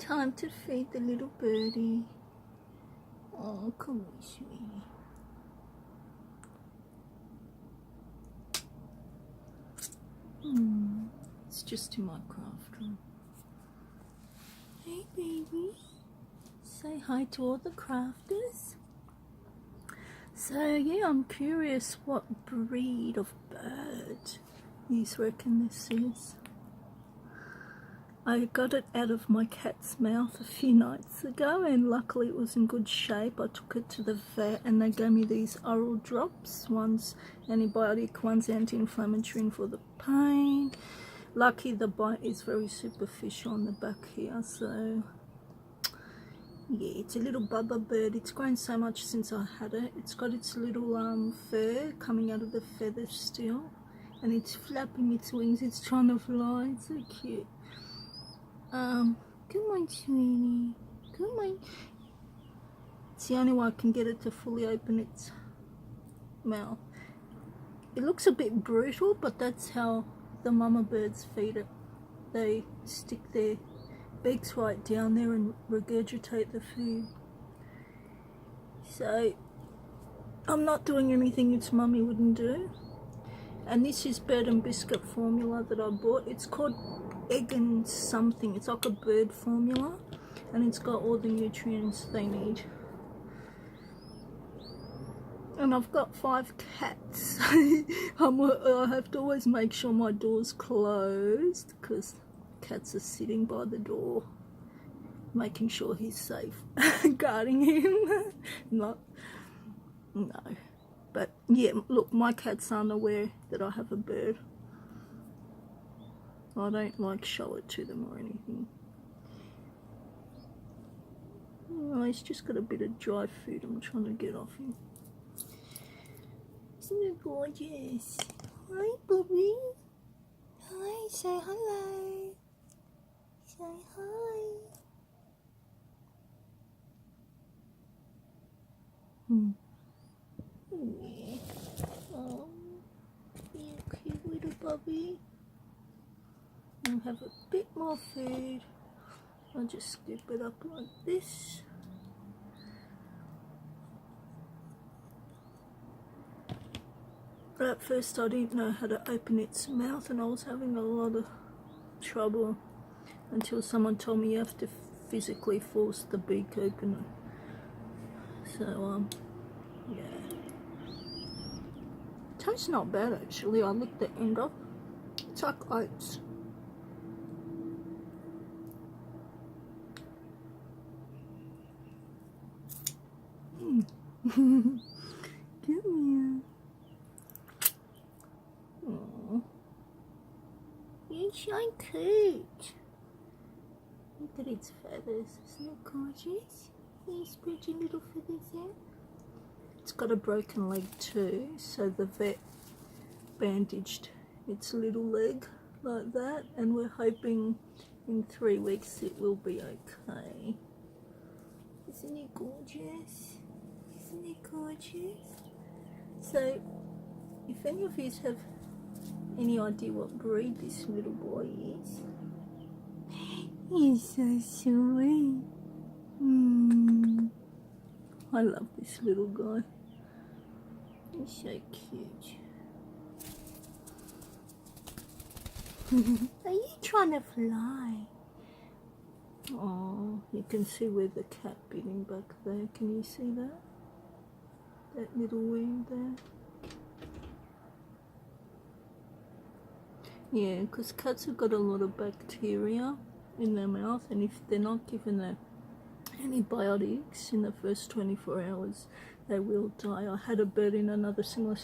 Time to feed the little birdie. Oh, come on, sweetie. It's just in my craft room. Hey, baby. Say hi to all the crafters. So, yeah, I'm curious what breed of bird you reckon this is. I got it out of my cat's mouth a few nights ago, and luckily it was in good shape. I took it to the vet and they gave me these oral drops. One's antibiotic, one's anti-inflammatory and for the pain. Lucky the bite is very superficial on the back here, so yeah, it's a little bubba bird. It's grown so much since I had it. It's got its little fur coming out of the feathers still, and it's flapping its wings. It's trying to fly. It's so cute. Come on, sweetie. Come on. It's the only way I can get it to fully open its mouth. It looks a bit brutal, but that's how the mama birds feed it. They stick their beaks right down there and regurgitate the food. So, I'm not doing anything its mummy wouldn't do. And this is bird and biscuit formula that I bought. It's called egg and something. It's like a bird formula, and it's got all the nutrients they need. And I've got 5 cats. I have to always make sure my door's closed because cats are sitting by the door making sure he's safe. Guarding him. No, but yeah, look, my cats aren't aware that I have a bird. I don't like show it to them or anything. Oh, he's just got a bit of dry food I'm trying to get off him. Isn't it gorgeous? Hi, Bobby. Hi, say hello. Say hi. Yeah. Oh, you cute little Bobby. I'll have a bit more food. I'll just scoop it up like this. At first I didn't know how to open its mouth, and I was having a lot of trouble until someone told me you have to physically force the beak open. So yeah. Tastes not bad actually. I licked the end off. It's like oats. Come here. Aww. You're so cute. Look at its feathers. Isn't it gorgeous? These pretty little feathers there. It's got a broken leg too, so the vet bandaged its little leg like that, and we're hoping in 3 weeks it will be okay. Isn't it gorgeous? Isn't it gorgeous? So, if any of you have any idea what breed this little boy is, he's so sweet. I love this little guy. He's so cute. Are you trying to fly? Oh, you can see where the cat bit him back there. Can you see that? That little wound there? Yeah, because cats have got a lot of bacteria in their mouth, and if they're not given the antibiotics in the first 24 hours, they will die. I had a bird in another similar situation